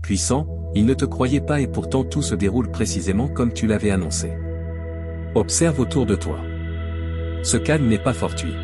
puissant, ils ne te croyaient pas et pourtant tout se déroule précisément comme tu l'avais annoncé. Observe autour de toi. Ce calme n'est pas fortuit.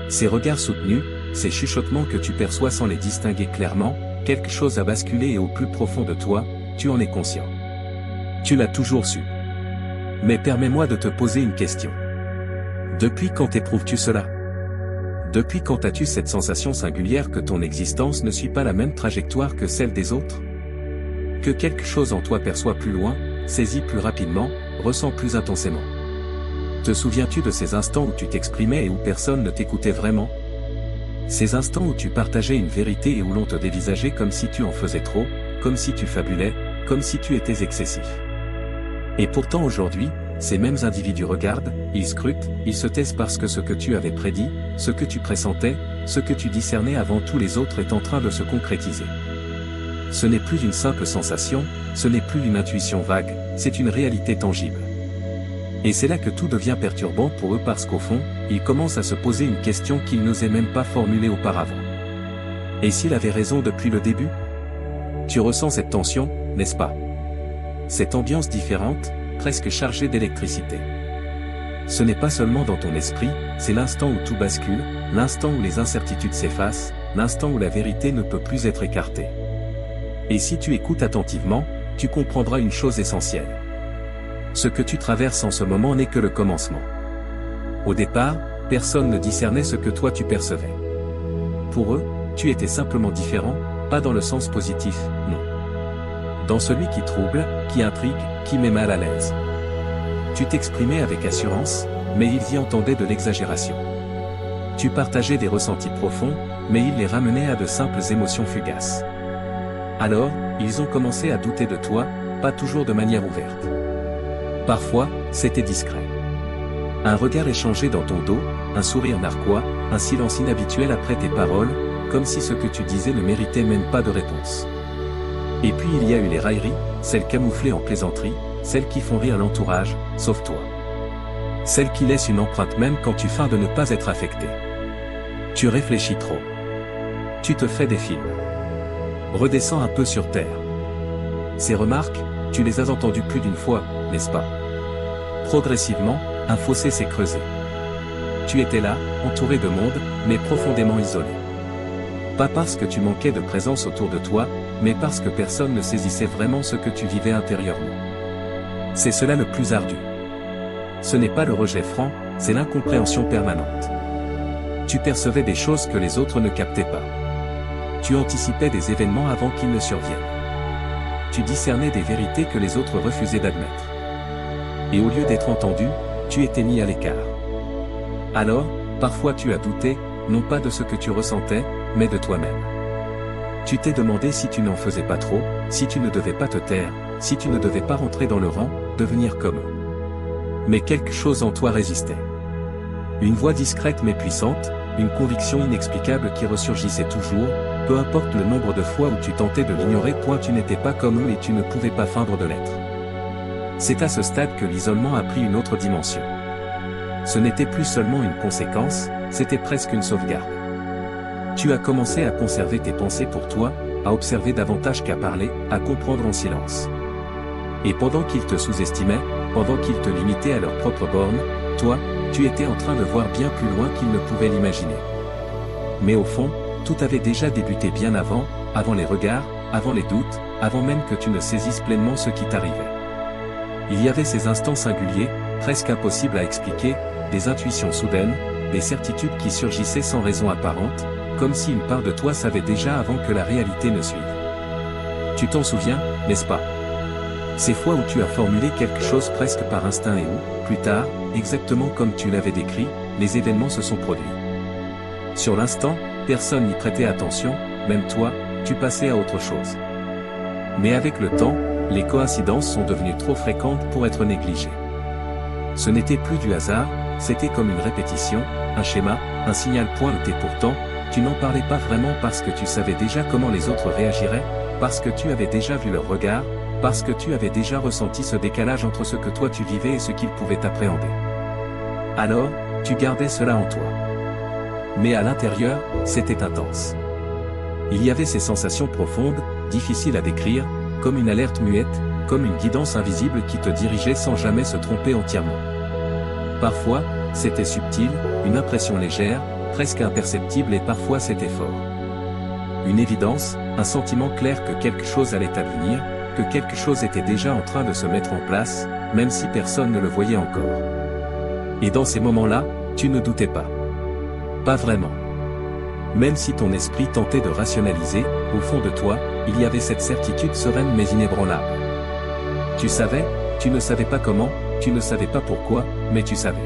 Ces regards soutenus, ces chuchotements que tu perçois sans les distinguer clairement, quelque chose a basculé et au plus profond de toi, tu en es conscient. Tu l'as toujours su. Mais permets-moi de te poser une question. Depuis quand éprouves-tu cela? Depuis quand as-tu cette sensation singulière que ton existence ne suit pas la même trajectoire que celle des autres? Que quelque chose en toi perçoit plus loin, saisit plus rapidement, ressent plus intensément. Te souviens-tu de ces instants où tu t'exprimais et où personne ne t'écoutait vraiment? Ces instants où tu partageais une vérité et où l'on te dévisageait comme si tu en faisais trop, comme si tu fabulais, comme si tu étais excessif. Et pourtant aujourd'hui, ces mêmes individus regardent, ils scrutent, ils se taisent parce que ce que tu avais prédit, ce que tu pressentais, ce que tu discernais avant tous les autres est en train de se concrétiser. Ce n'est plus une simple sensation, ce n'est plus une intuition vague, c'est une réalité tangible. Et c'est là que tout devient perturbant pour eux parce qu'au fond, ils commencent à se poser une question qu'ils n'osaient même pas formuler auparavant. Et s'il avait raison depuis le début? Tu ressens cette tension, n'est-ce pas? Cette ambiance différente, presque chargée d'électricité. Ce n'est pas seulement dans ton esprit, c'est l'instant où tout bascule, l'instant où les incertitudes s'effacent, l'instant où la vérité ne peut plus être écartée. Et si tu écoutes attentivement, tu comprendras une chose essentielle. Ce que tu traverses en ce moment n'est que le commencement. Au départ, personne ne discernait ce que toi tu percevais. Pour eux, tu étais simplement différent, pas dans le sens positif, non. Dans celui qui trouble, qui intrigue, qui met mal à l'aise. Tu t'exprimais avec assurance, mais ils y entendaient de l'exagération. Tu partageais des ressentis profonds, mais ils les ramenaient à de simples émotions fugaces. Alors, ils ont commencé à douter de toi, pas toujours de manière ouverte. Parfois, c'était discret. Un regard échangé dans ton dos, un sourire narquois, un silence inhabituel après tes paroles, comme si ce que tu disais ne méritait même pas de réponse. Et puis il y a eu les railleries, celles camouflées en plaisanterie, celles qui font rire l'entourage, sauf toi. Celles qui laissent une empreinte même quand tu feins de ne pas être affecté. Tu réfléchis trop. Tu te fais des films. Redescends un peu sur terre. Ces remarques, tu les as entendues plus d'une fois, n'est-ce pas? Progressivement, un fossé s'est creusé. Tu étais là, entouré de monde, mais profondément isolé. Pas parce que tu manquais de présence autour de toi, mais parce que personne ne saisissait vraiment ce que tu vivais intérieurement. C'est cela le plus ardu. Ce n'est pas le rejet franc, c'est l'incompréhension permanente. Tu percevais des choses que les autres ne captaient pas. Tu anticipais des événements avant qu'ils ne surviennent. Tu discernais des vérités que les autres refusaient d'admettre. Et au lieu d'être entendu, tu étais mis à l'écart. Alors, parfois tu as douté, non pas de ce que tu ressentais, mais de toi-même. Tu t'es demandé si tu n'en faisais pas trop, si tu ne devais pas te taire, si tu ne devais pas rentrer dans le rang, devenir comme eux. Mais quelque chose en toi résistait. Une voix discrète mais puissante, une conviction inexplicable qui ressurgissait toujours, peu importe le nombre de fois où tu tentais de l'ignorer, point tu n'étais pas comme eux et tu ne pouvais pas feindre de l'être. C'est à ce stade que l'isolement a pris une autre dimension. Ce n'était plus seulement une conséquence, c'était presque une sauvegarde. Tu as commencé à conserver tes pensées pour toi, à observer davantage qu'à parler, à comprendre en silence. Et pendant qu'ils te sous-estimaient, pendant qu'ils te limitaient à leurs propres bornes, toi, tu étais en train de voir bien plus loin qu'ils ne pouvaient l'imaginer. Mais au fond, tout avait déjà débuté bien avant les regards, avant les doutes, avant même que tu ne saisisses pleinement ce qui t'arrivait. Il y avait ces instants singuliers, presque impossibles à expliquer, des intuitions soudaines, des certitudes qui surgissaient sans raison apparente, comme si une part de toi savait déjà avant que la réalité ne suive. Tu t'en souviens, n'est-ce pas? Ces fois où tu as formulé quelque chose presque par instinct et où, plus tard, exactement comme tu l'avais décrit, les événements se sont produits. Sur l'instant, personne n'y prêtait attention, même toi, tu passais à autre chose. Mais avec le temps, les coïncidences sont devenues trop fréquentes pour être négligées. Ce n'était plus du hasard, c'était comme une répétition, un schéma, un signal pointé pourtant, tu n'en parlais pas vraiment parce que tu savais déjà comment les autres réagiraient, parce que tu avais déjà vu leur regard, parce que tu avais déjà ressenti ce décalage entre ce que toi tu vivais et ce qu'ils pouvaient appréhender. Alors, tu gardais cela en toi. Mais à l'intérieur, c'était intense. Il y avait ces sensations profondes, difficile à décrire, comme une alerte muette, comme une guidance invisible qui te dirigeait sans jamais se tromper entièrement. Parfois, c'était subtil, une impression légère, presque imperceptible et parfois c'était fort. Une évidence, un sentiment clair que quelque chose allait advenir, que quelque chose était déjà en train de se mettre en place, même si personne ne le voyait encore. Et dans ces moments-là, tu ne doutais pas. Pas vraiment. Même si ton esprit tentait de rationaliser, au fond de toi, il y avait cette certitude sereine mais inébranlable. Tu savais, tu ne savais pas comment, tu ne savais pas pourquoi, mais tu savais.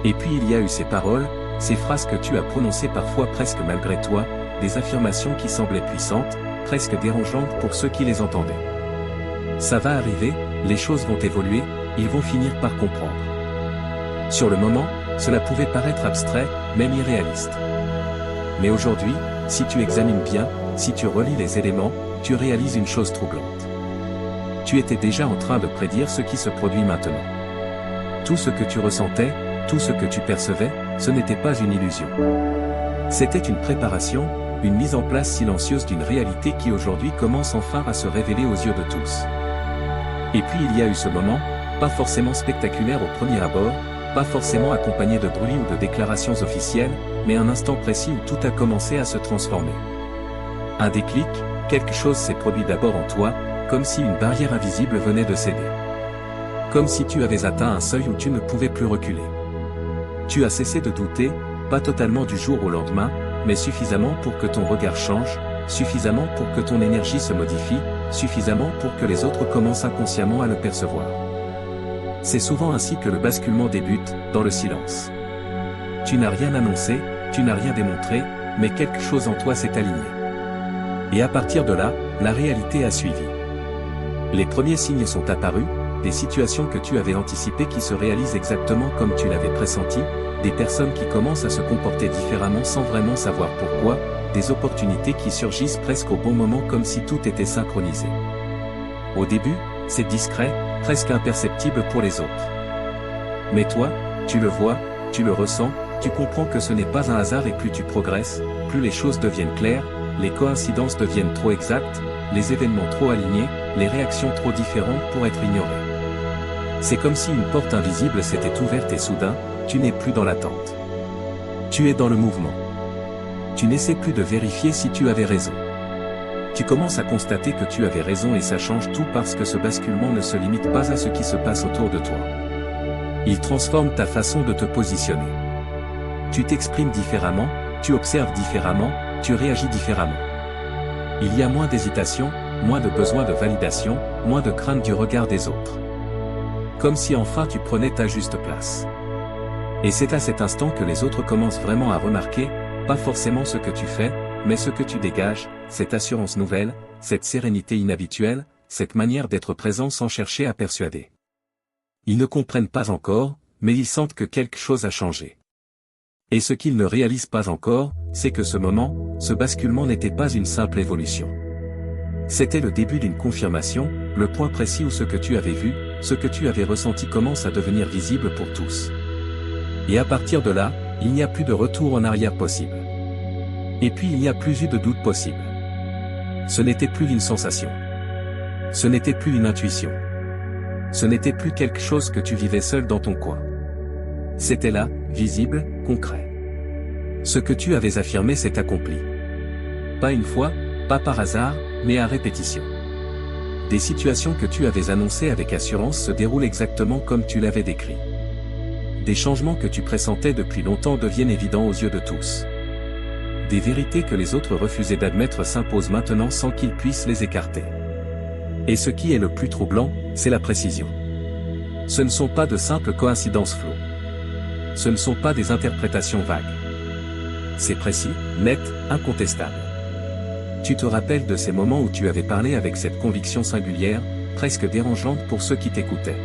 Et puis il y a eu ces paroles, ces phrases que tu as prononcées parfois presque malgré toi, des affirmations qui semblaient puissantes, presque dérangeantes pour ceux qui les entendaient. Ça va arriver, les choses vont évoluer, ils vont finir par comprendre. Sur le moment, cela pouvait paraître abstrait, même irréaliste. Mais aujourd'hui, si tu examines bien, si tu relis les éléments, tu réalises une chose troublante. Tu étais déjà en train de prédire ce qui se produit maintenant. Tout ce que tu ressentais, tout ce que tu percevais, ce n'était pas une illusion. C'était une préparation, une mise en place silencieuse d'une réalité qui aujourd'hui commence enfin à se révéler aux yeux de tous. Et puis il y a eu ce moment, pas forcément spectaculaire au premier abord, pas forcément accompagné de bruit ou de déclarations officielles, mais un instant précis où tout a commencé à se transformer. Un déclic, quelque chose s'est produit d'abord en toi, comme si une barrière invisible venait de céder. Comme si tu avais atteint un seuil où tu ne pouvais plus reculer. Tu as cessé de douter, pas totalement du jour au lendemain, mais suffisamment pour que ton regard change, suffisamment pour que ton énergie se modifie, suffisamment pour que les autres commencent inconsciemment à le percevoir. C'est souvent ainsi que le basculement débute, dans le silence. Tu n'as rien annoncé, tu n'as rien démontré, mais quelque chose en toi s'est aligné. Et à partir de là, la réalité a suivi. Les premiers signes sont apparus, des situations que tu avais anticipées qui se réalisent exactement comme tu l'avais pressenti, des personnes qui commencent à se comporter différemment sans vraiment savoir pourquoi, des opportunités qui surgissent presque au bon moment comme si tout était synchronisé. Au début, c'est discret, presque imperceptible pour les autres. Mais toi, tu le vois, tu le ressens, tu comprends que ce n'est pas un hasard et plus tu progresses, plus les choses deviennent claires, les coïncidences deviennent trop exactes, les événements trop alignés, les réactions trop différentes pour être ignorées. C'est comme si une porte invisible s'était ouverte et soudain, tu n'es plus dans l'attente. Tu es dans le mouvement. Tu n'essaies plus de vérifier si tu avais raison. Tu commences à constater que tu avais raison et ça change tout parce que ce basculement ne se limite pas à ce qui se passe autour de toi. Il transforme ta façon de te positionner. Tu t'exprimes différemment, tu observes différemment, tu réagis différemment. Il y a moins d'hésitation, moins de besoin de validation, moins de crainte du regard des autres. Comme si enfin tu prenais ta juste place. Et c'est à cet instant que les autres commencent vraiment à remarquer, pas forcément ce que tu fais, mais ce que tu dégages, cette assurance nouvelle, cette sérénité inhabituelle, cette manière d'être présent sans chercher à persuader. Ils ne comprennent pas encore, mais ils sentent que quelque chose a changé. Et ce qu'ils ne réalisent pas encore, c'est que ce moment, ce basculement n'était pas une simple évolution. C'était le début d'une confirmation, le point précis où ce que tu avais vu, ce que tu avais ressenti commence à devenir visible pour tous. Et à partir de là, il n'y a plus de retour en arrière possible. Et puis il n'y a plus eu de doute possible. Ce n'était plus une sensation. Ce n'était plus une intuition. Ce n'était plus quelque chose que tu vivais seul dans ton coin. C'était là, visible, concret. Ce que tu avais affirmé s'est accompli. Pas une fois, pas par hasard, mais à répétition. Des situations que tu avais annoncées avec assurance se déroulent exactement comme tu l'avais décrit. Des changements que tu pressentais depuis longtemps deviennent évidents aux yeux de tous. Des vérités que les autres refusaient d'admettre s'imposent maintenant sans qu'ils puissent les écarter. Et ce qui est le plus troublant, c'est la précision. Ce ne sont pas de simples coïncidences floues. Ce ne sont pas des interprétations vagues. C'est précis, net, incontestable. Tu te rappelles de ces moments où tu avais parlé avec cette conviction singulière, presque dérangeante pour ceux qui t'écoutaient.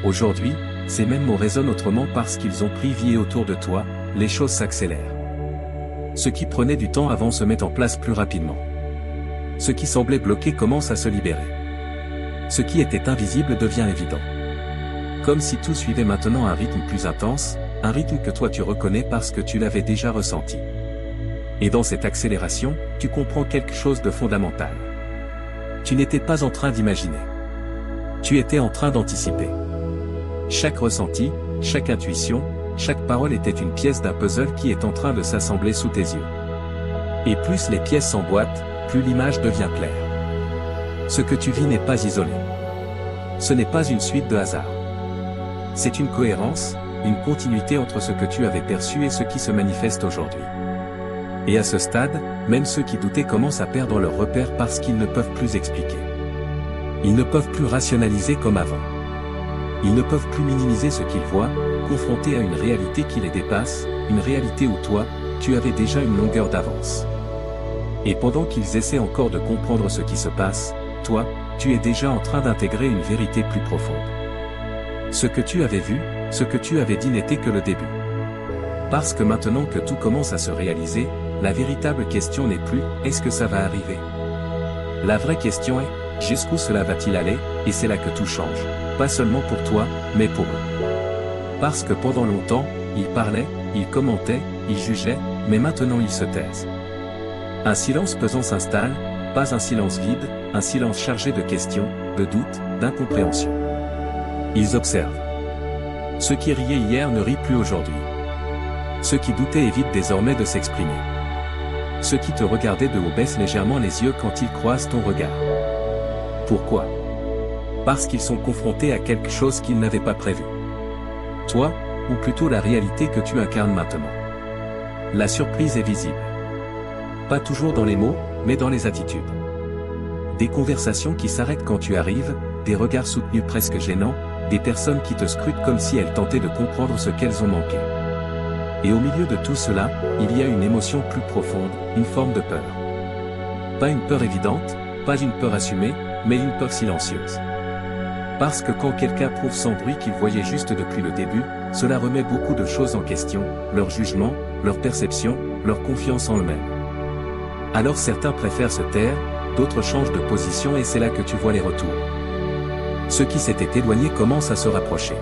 Aujourd'hui, ces mêmes mots résonnent autrement parce qu'ils ont pris vie et autour de toi, les choses s'accélèrent. Ce qui prenait du temps avant se met en place plus rapidement. Ce qui semblait bloqué commence à se libérer. Ce qui était invisible devient évident. Comme si tout suivait maintenant un rythme plus intense, un rythme que toi tu reconnais parce que tu l'avais déjà ressenti. Et dans cette accélération, tu comprends quelque chose de fondamental. Tu n'étais pas en train d'imaginer. Tu étais en train d'anticiper. Chaque ressenti, chaque intuition, chaque parole était une pièce d'un puzzle qui est en train de s'assembler sous tes yeux. Et plus les pièces s'emboîtent, plus l'image devient claire. Ce que tu vis n'est pas isolé. Ce n'est pas une suite de hasards. C'est une cohérence, une continuité entre ce que tu avais perçu et ce qui se manifeste aujourd'hui. Et à ce stade, même ceux qui doutaient commencent à perdre leurs repères parce qu'ils ne peuvent plus expliquer. Ils ne peuvent plus rationaliser comme avant. Ils ne peuvent plus minimiser ce qu'ils voient, confrontés à une réalité qui les dépasse, une réalité où toi, tu avais déjà une longueur d'avance. Et pendant qu'ils essaient encore de comprendre ce qui se passe, toi, tu es déjà en train d'intégrer une vérité plus profonde. Ce que tu avais vu, ce que tu avais dit n'était que le début. Parce que maintenant que tout commence à se réaliser, la véritable question n'est plus « est-ce que ça va arriver ?» La vraie question est « jusqu'où cela va-t-il aller ?» Et c'est là que tout change, pas seulement pour toi, mais pour eux. Parce que pendant longtemps, ils parlaient, ils commentaient, ils jugeaient, mais maintenant ils se taisent. Un silence pesant s'installe, pas un silence vide, un silence chargé de questions, de doutes, d'incompréhension. Ils observent. Ceux qui riaient hier ne rient plus aujourd'hui. Ceux qui doutaient évitent désormais de s'exprimer. Ceux qui te regardaient de haut baissent légèrement les yeux quand ils croisent ton regard. Pourquoi ? Parce qu'ils sont confrontés à quelque chose qu'ils n'avaient pas prévu. Toi, ou plutôt la réalité que tu incarnes maintenant. La surprise est visible. Pas toujours dans les mots, mais dans les attitudes. Des conversations qui s'arrêtent quand tu arrives, des regards soutenus presque gênants, des personnes qui te scrutent comme si elles tentaient de comprendre ce qu'elles ont manqué. Et au milieu de tout cela, il y a une émotion plus profonde, une forme de peur. Pas une peur évidente, pas une peur assumée, mais une peur silencieuse. Parce que quand quelqu'un prouve sans bruit qu'il voyait juste depuis le début, cela remet beaucoup de choses en question, leur jugement, leur perception, leur confiance en eux-mêmes. Alors certains préfèrent se taire, d'autres changent de position et c'est là que tu vois les retours. Ceux qui s'étaient éloignés commencent à se rapprocher.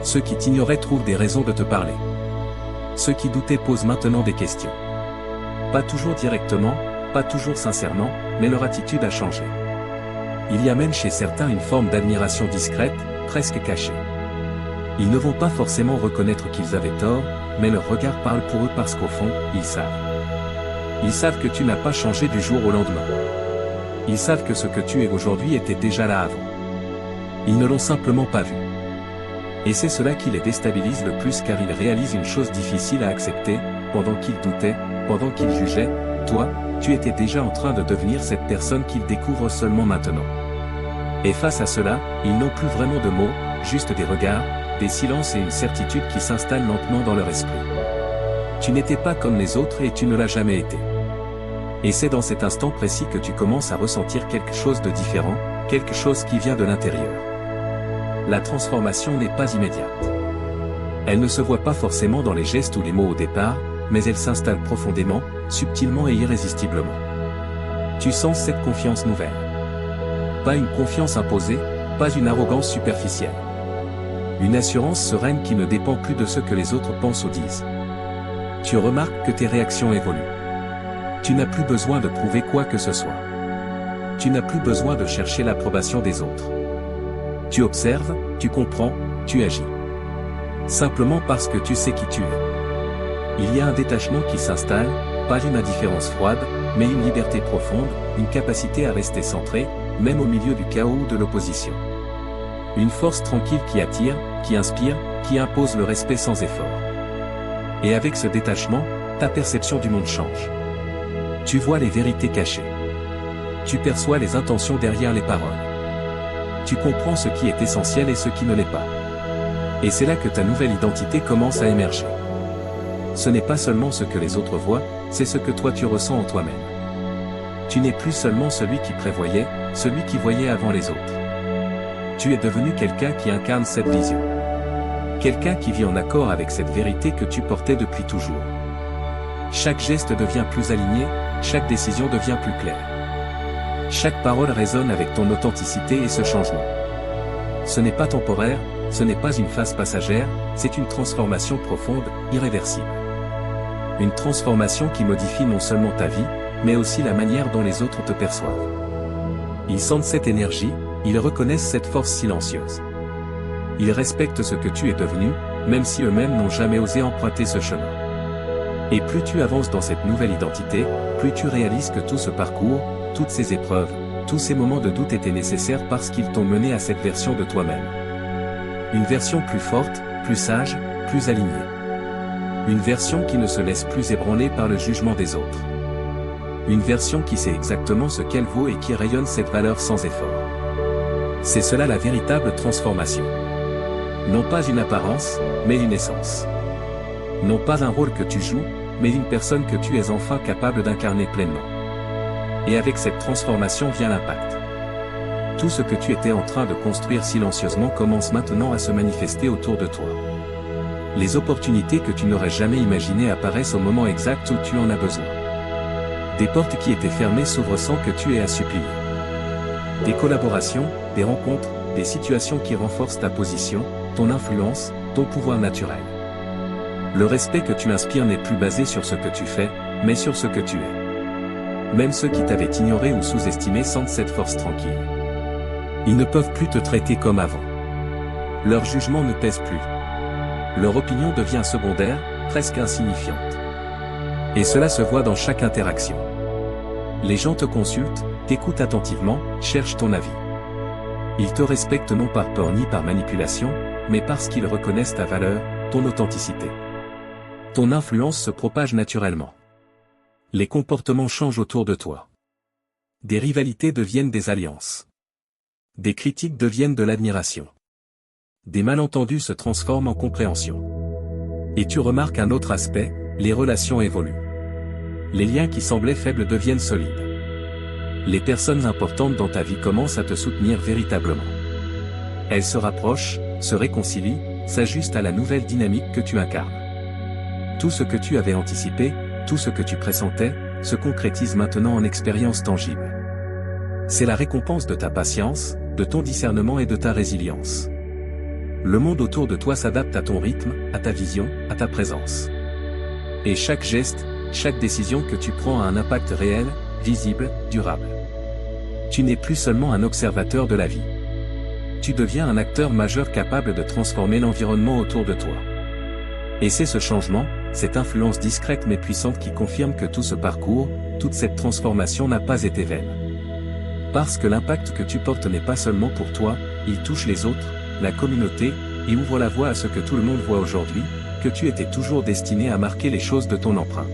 Ceux qui t'ignoraient trouvent des raisons de te parler. Ceux qui doutaient posent maintenant des questions. Pas toujours directement, pas toujours sincèrement, mais leur attitude a changé. Il y a même chez certains une forme d'admiration discrète, presque cachée. Ils ne vont pas forcément reconnaître qu'ils avaient tort, mais leur regard parle pour eux parce qu'au fond, ils savent. Ils savent que tu n'as pas changé du jour au lendemain. Ils savent que ce que tu es aujourd'hui était déjà là avant. Ils ne l'ont simplement pas vu. Et c'est cela qui les déstabilise le plus car ils réalisent une chose difficile à accepter, pendant qu'ils doutaient, pendant qu'ils jugeaient, toi, tu étais déjà en train de devenir cette personne qu'ils découvrent seulement maintenant. Et face à cela, ils n'ont plus vraiment de mots, juste des regards, des silences et une certitude qui s'installe lentement dans leur esprit. Tu n'étais pas comme les autres et tu ne l'as jamais été. Et c'est dans cet instant précis que tu commences à ressentir quelque chose de différent, quelque chose qui vient de l'intérieur. La transformation n'est pas immédiate. Elle ne se voit pas forcément dans les gestes ou les mots au départ, mais elle s'installe profondément, subtilement et irrésistiblement. Tu sens cette confiance nouvelle. Pas une confiance imposée, pas une arrogance superficielle. Une assurance sereine qui ne dépend plus de ce que les autres pensent ou disent. Tu remarques que tes réactions évoluent. Tu n'as plus besoin de prouver quoi que ce soit. Tu n'as plus besoin de chercher l'approbation des autres. Tu observes, tu comprends, tu agis. Simplement parce que tu sais qui tu es. Il y a un détachement qui s'installe, pas une indifférence froide, mais une liberté profonde, une capacité à rester centré, même au milieu du chaos ou de l'opposition. Une force tranquille qui attire, qui inspire, qui impose le respect sans effort. Et avec ce détachement, ta perception du monde change. Tu vois les vérités cachées. Tu perçois les intentions derrière les paroles. Tu comprends ce qui est essentiel et ce qui ne l'est pas. Et c'est là que ta nouvelle identité commence à émerger. Ce n'est pas seulement ce que les autres voient, c'est ce que toi tu ressens en toi-même. Tu n'es plus seulement celui qui prévoyait, celui qui voyait avant les autres. Tu es devenu quelqu'un qui incarne cette vision. Quelqu'un qui vit en accord avec cette vérité que tu portais depuis toujours. Chaque geste devient plus aligné, chaque décision devient plus claire. Chaque parole résonne avec ton authenticité et ce changement. Ce n'est pas temporaire, ce n'est pas une phase passagère, c'est une transformation profonde, irréversible. Une transformation qui modifie non seulement ta vie, mais aussi la manière dont les autres te perçoivent. Ils sentent cette énergie, ils reconnaissent cette force silencieuse. Ils respectent ce que tu es devenu, même si eux-mêmes n'ont jamais osé emprunter ce chemin. Et plus tu avances dans cette nouvelle identité, plus tu réalises que tout ce parcours, toutes ces épreuves, tous ces moments de doute étaient nécessaires parce qu'ils t'ont mené à cette version de toi-même. Une version plus forte, plus sage, plus alignée. Une version qui ne se laisse plus ébranler par le jugement des autres. Une version qui sait exactement ce qu'elle vaut et qui rayonne cette valeur sans effort. C'est cela la véritable transformation. Non pas une apparence, mais une essence. Non pas un rôle que tu joues, mais une personne que tu es enfin capable d'incarner pleinement. Et avec cette transformation vient l'impact. Tout ce que tu étais en train de construire silencieusement commence maintenant à se manifester autour de toi. Les opportunités que tu n'aurais jamais imaginées apparaissent au moment exact où tu en as besoin. Des portes qui étaient fermées s'ouvrent sans que tu aies à supplier. Des collaborations, des rencontres, des situations qui renforcent ta position, ton influence, ton pouvoir naturel. Le respect que tu inspires n'est plus basé sur ce que tu fais, mais sur ce que tu es. Même ceux qui t'avaient ignoré ou sous-estimé sentent cette force tranquille. Ils ne peuvent plus te traiter comme avant. Leur jugement ne pèse plus. Leur opinion devient secondaire, presque insignifiante. Et cela se voit dans chaque interaction. Les gens te consultent, t'écoutent attentivement, cherchent ton avis. Ils te respectent non par peur ni par manipulation, mais parce qu'ils reconnaissent ta valeur, ton authenticité. Ton influence se propage naturellement. Les comportements changent autour de toi. Des rivalités deviennent des alliances. Des critiques deviennent de l'admiration. Des malentendus se transforment en compréhension. Et tu remarques un autre aspect, les relations évoluent. Les liens qui semblaient faibles deviennent solides. Les personnes importantes dans ta vie commencent à te soutenir véritablement. Elles se rapprochent, se réconcilient, s'ajustent à la nouvelle dynamique que tu incarnes. Tout ce que tu avais anticipé, tout ce que tu pressentais, se concrétise maintenant en expérience tangible. C'est la récompense de ta patience, de ton discernement et de ta résilience. Le monde autour de toi s'adapte à ton rythme, à ta vision, à ta présence. Et chaque geste, chaque décision que tu prends a un impact réel, visible, durable. Tu n'es plus seulement un observateur de la vie. Tu deviens un acteur majeur capable de transformer l'environnement autour de toi. Et c'est ce changement, cette influence discrète mais puissante qui confirme que tout ce parcours, toute cette transformation n'a pas été vaine. Parce que l'impact que tu portes n'est pas seulement pour toi, il touche les autres, la communauté, et ouvre la voie à ce que tout le monde voit aujourd'hui, que tu étais toujours destiné à marquer les choses de ton empreinte.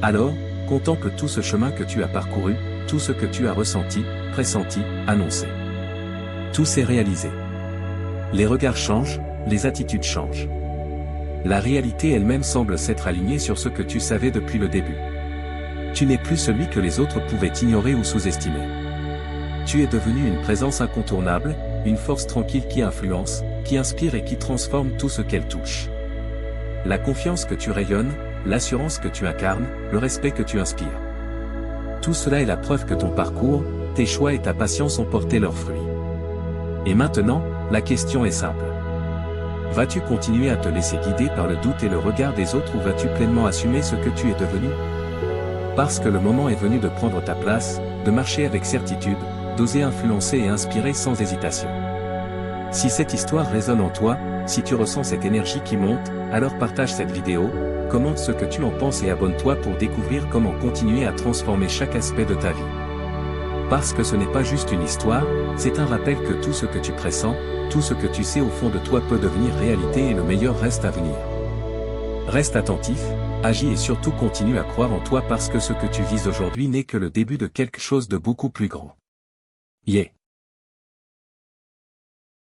Alors, contemple tout ce chemin que tu as parcouru, tout ce que tu as ressenti, pressenti, annoncé. Tout s'est réalisé. Les regards changent, les attitudes changent. La réalité elle-même semble s'être alignée sur ce que tu savais depuis le début. Tu n'es plus celui que les autres pouvaient ignorer ou sous-estimer. Tu es devenu une présence incontournable, une force tranquille qui influence, qui inspire et qui transforme tout ce qu'elle touche. La confiance que tu rayonnes, l'assurance que tu incarnes, le respect que tu inspires. Tout cela est la preuve que ton parcours, tes choix et ta patience ont porté leurs fruits. Et maintenant, la question est simple. Vas-tu continuer à te laisser guider par le doute et le regard des autres ou vas-tu pleinement assumer ce que tu es devenu? Parce que le moment est venu de prendre ta place, de marcher avec certitude, d'oser influencer et inspirer sans hésitation. Si cette histoire résonne en toi, si tu ressens cette énergie qui monte, alors partage cette vidéo, commente ce que tu en penses et abonne-toi pour découvrir comment continuer à transformer chaque aspect de ta vie. Parce que ce n'est pas juste une histoire, c'est un rappel que tout ce que tu pressens, tout ce que tu sais au fond de toi peut devenir réalité et le meilleur reste à venir. Reste attentif, agis et surtout continue à croire en toi parce que ce que tu vis aujourd'hui n'est que le début de quelque chose de beaucoup plus grand. Yeah.